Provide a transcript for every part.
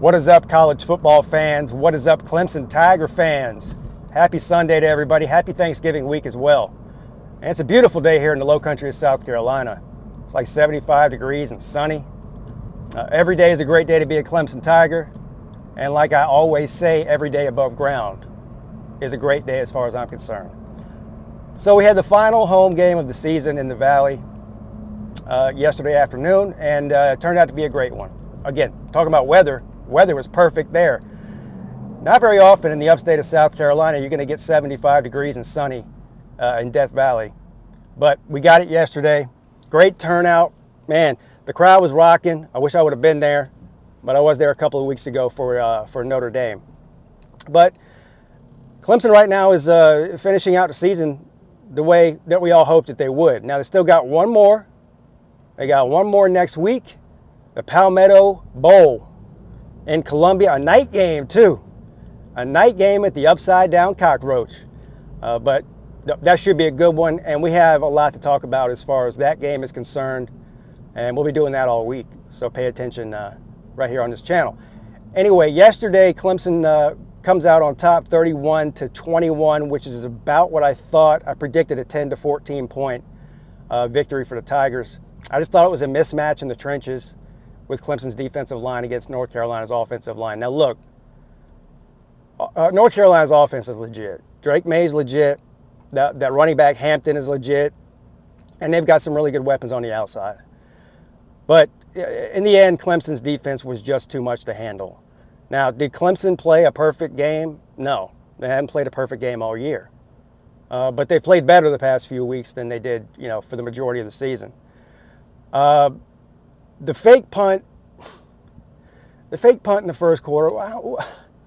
What is up, college football fans? What is up, Clemson Tiger fans? Happy Sunday to everybody. Happy Thanksgiving week as well. And it's a beautiful day here in the low country of South Carolina. It's like 75 degrees and sunny. Every day is a great day to be a Clemson Tiger. And like I always say, every day above ground is a great day as far as I'm concerned. So we had the final home game of the season in the Valley yesterday afternoon, and it turned out to be a great one. Again, talking about weather was perfect there. Not very often in the upstate of South Carolina you're going to get 75 degrees and sunny in Death Valley. But we got it yesterday. Great turnout. Man, the crowd was rocking. I wish I would have been there, but I was there a couple of weeks ago for Notre Dame. But Clemson right now is finishing out the season the way that we all hoped that they would. Now, they still got one more. They got one more next week, the Palmetto Bowl in Columbia, a night game too. A night game at the Upside Down Cockroach. But that should be a good one, and we have a lot to talk about as far as that game is concerned, and we'll be doing that all week, so pay attention right here on this channel. Anyway, yesterday Clemson comes out on top 31-21, which is about what I thought. I predicted a 10 to 14 point victory for the Tigers. I just thought it was a mismatch in the trenches with Clemson's defensive line against North Carolina's offensive line. Now look, North Carolina's offense is legit. Drake May's legit. That running back Hampton is legit. And they've got some really good weapons on the outside. But in the end, Clemson's defense was just too much to handle. Now, did Clemson play a perfect game? No, they haven't played a perfect game all year. But they played better the past few weeks than they did, for the majority of the season. The fake punt in the first quarter,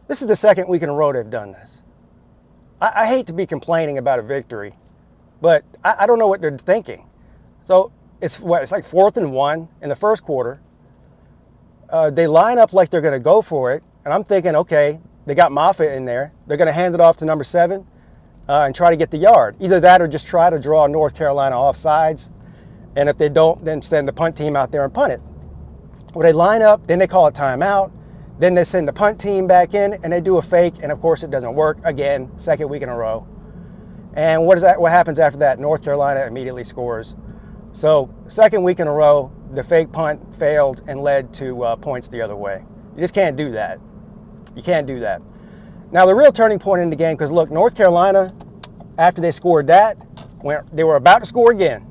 this is the second week in a row they've done this. I hate to be complaining about a victory, but I don't know what they're thinking. So it's like 4th and 1 in the first quarter. They line up like they're going to go for it, and I'm thinking, okay, they got Moffitt in there. They're going to hand it off to number 7 and try to get the yard. Either that or just try to draw North Carolina off sides. And if they don't, then send the punt team out there and punt it. Well, they line up, then they call a timeout, then they send the punt team back in, and they do a fake, and of course it doesn't work again, second week in a row. And what happens after that? North Carolina immediately scores. So second week in a row, the fake punt failed and led to points the other way. You just can't do that. You can't do that. Now the real turning point in the game, because look, North Carolina, after they scored that, they were about to score again.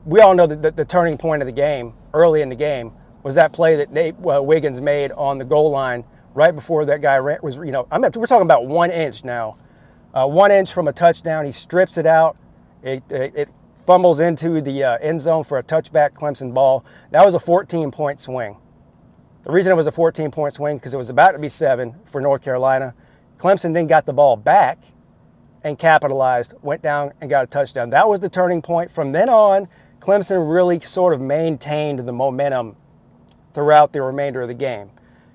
We all know that the turning point of the game, early in the game, was that play that Nate Wiggins made on the goal line right before that guy was, we're talking about 1 inch now. 1 inch from a touchdown. He strips it out. It fumbles into the end zone for a touchback Clemson ball. That was a 14-point swing. The reason it was a 14-point swing because it was about to be 7 for North Carolina. Clemson then got the ball back and capitalized, went down and got a touchdown. That was the turning point. From then on, Clemson really sort of maintained the momentum throughout the remainder of the game.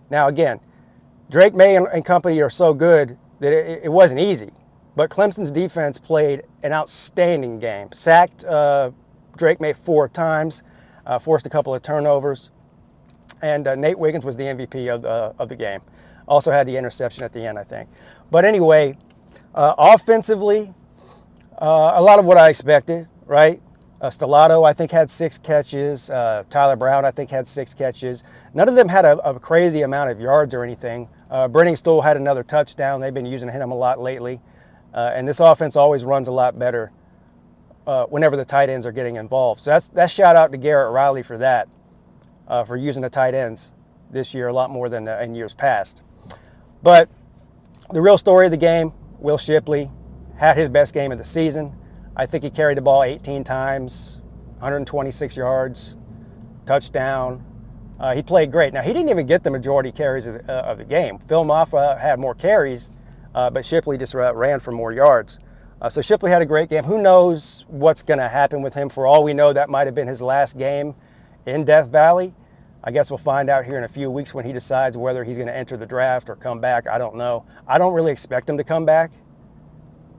Now again, Drake May and company are so good that it wasn't easy. But Clemson's defense played an outstanding game. Sacked Drake May 4 times, forced a couple of turnovers, and Nate Wiggins was the MVP of the game. Also had the interception at the end, I think. But anyway, offensively, a lot of what I expected, right? Stellato, I think, had 6 catches. Tyler Brown, I think, had 6 catches. None of them had a crazy amount of yards or anything. Brenning Stoll had another touchdown. They've been using him a lot lately. And this offense always runs a lot better whenever the tight ends are getting involved. So that's shout out to Garrett Riley for that, for using the tight ends this year a lot more than in years past. But the real story of the game, Will Shipley had his best game of the season. I think he carried the ball 18 times, 126 yards, touchdown. He played great. Now, he didn't even get the majority carries of the game. Phil Maffa had more carries, but Shipley just ran for more yards. So Shipley had a great game. Who knows what's going to happen with him? For all we know, that might have been his last game in Death Valley. I guess we'll find out here in a few weeks when he decides whether he's going to enter the draft or come back. I don't know. I don't really expect him to come back,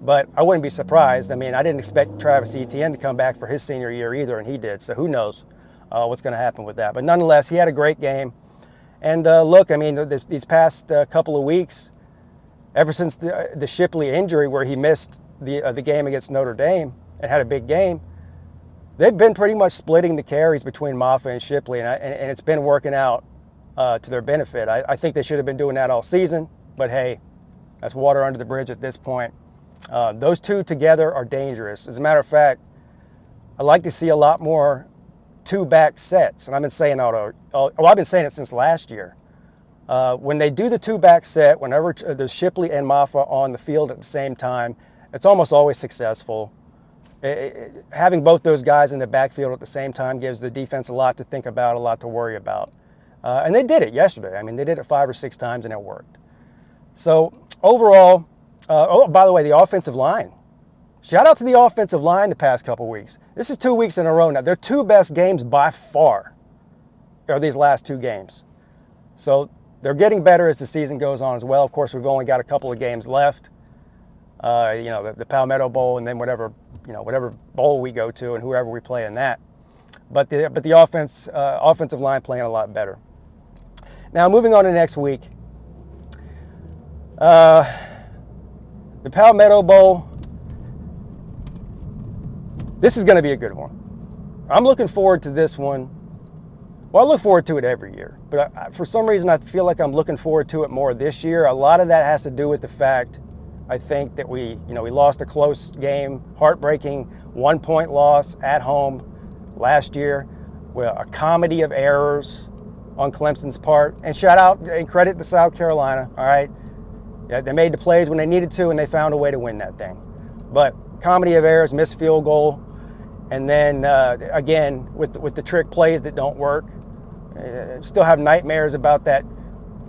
but I wouldn't be surprised. I mean, I didn't expect Travis Etienne to come back for his senior year either, and he did. So who knows what's going to happen with that. But nonetheless, he had a great game. And look, I mean, these past couple of weeks, ever since the Shipley injury where he missed the game against Notre Dame and had a big game, they've been pretty much splitting the carries between Maffa and Shipley, and it's been working out to their benefit. I think they should have been doing that all season, but hey, that's water under the bridge at this point. Those two together are dangerous. As a matter of fact, I'd like to see a lot more two-back sets, and I've been saying I've been saying it since last year. When they do the two-back set, whenever there's Shipley and Maffa on the field at the same time, it's almost always successful. Having both those guys in the backfield at the same time gives the defense a lot to think about, a lot to worry about. And they did it yesterday. I mean, they did it 5 or 6 times, and it worked. So overall, by the way, the offensive line. Shout out to the offensive line the past couple weeks. This is 2 weeks in a row now. Their 2 best games by far are these last 2 games. So they're getting better as the season goes on as well. Of course, we've only got a couple of games left. The Palmetto Bowl, and then whatever bowl we go to and whoever we play in that. But the offensive line playing a lot better. Now moving on to next week. The Palmetto Bowl. This is going to be a good one. I'm looking forward to this one. Well, I look forward to it every year, but for some reason I feel like I'm looking forward to it more this year. A lot of that has to do with the fact, I think, that we lost a close game, heartbreaking 1-point loss at home last year, with a comedy of errors on Clemson's part. And shout out and credit to South Carolina. All right, yeah, they made the plays when they needed to, and they found a way to win that thing. But comedy of errors, missed field goal, and then again with the trick plays that don't work. Still have nightmares about that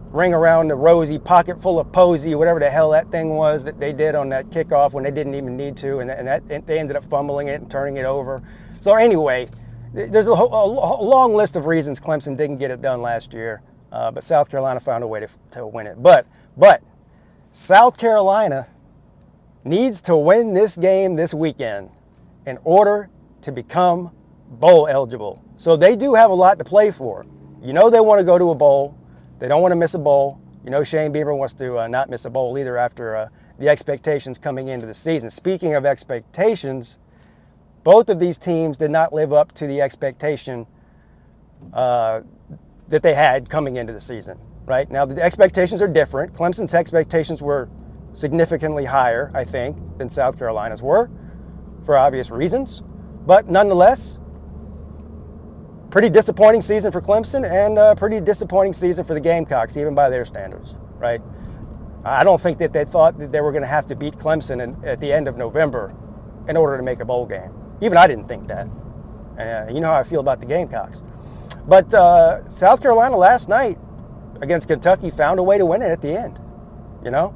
ring around the rosy, pocket full of posy, whatever the hell that thing was that they did on that kickoff when they didn't even need to, and they ended up fumbling it and turning it over. So anyway, there's a long list of reasons Clemson didn't get it done last year, but South Carolina found a way to win it. But South Carolina needs to win this game this weekend in order to become bowl eligible. So they do have a lot to play for. They want to go to a bowl. They don't want to miss a bowl. Shane Beamer wants to not miss a bowl either after the expectations coming into the season. Speaking of expectations, both of these teams did not live up to the expectation that they had coming into the season. Right now, the expectations are different. Clemson's expectations were significantly higher, I think, than South Carolina's were, for obvious reasons. But nonetheless, pretty disappointing season for Clemson, and a pretty disappointing season for the Gamecocks, even by their standards, right? I don't think that they thought that they were going to have to beat Clemson at the end of November in order to make a bowl game. Even I didn't think that. You know how I feel about the Gamecocks. But South Carolina last night against Kentucky found a way to win it at the end, Now,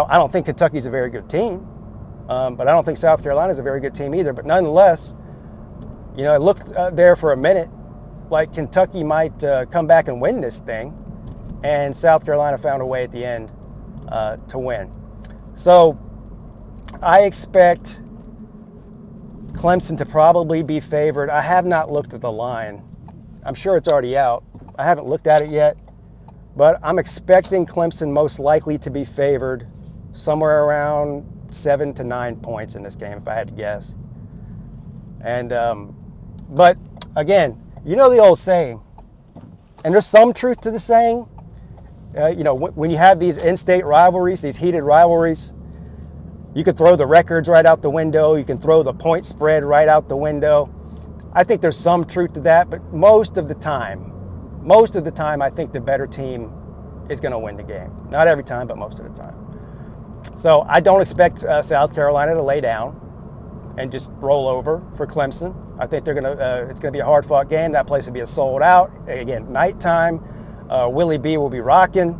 I don't think Kentucky's a very good team, but I don't think South Carolina's a very good team either. But nonetheless, it looked there for a minute like Kentucky might come back and win this thing, and South Carolina found a way at the end to win. So I expect Clemson to probably be favored. I have not looked at the line. I'm sure it's already out. I haven't looked at it yet, but I'm expecting Clemson most likely to be favored somewhere around 7 to 9 points in this game, if I had to guess. And but again, the old saying, and there's some truth to the saying. When you have these in-state rivalries, these heated rivalries, you can throw the records right out the window. You can throw the point spread right out the window. I think there's some truth to that, but most of the time, I think the better team is going to win the game. Not every time, but most of the time. So I don't expect South Carolina to lay down and just roll over for Clemson. I think it's going to be a hard-fought game. That place will be a sold out. Again, nighttime. Willie B will be rocking.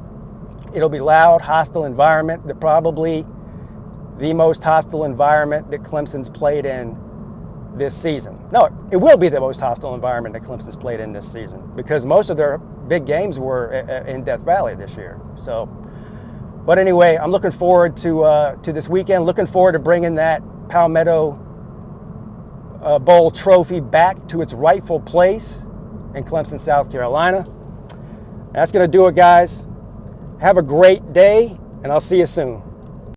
It'll be loud, hostile environment. Probably the most hostile environment that Clemson's played in this season. No, it will be the most hostile environment that Clemson's played in this season, because most of their big games were in Death Valley this year. So, but anyway, I'm looking forward to this weekend. Looking forward to bringing that Palmetto Bowl trophy back to its rightful place in Clemson, South Carolina. That's going to do it, guys. Have a great day, and I'll see you soon.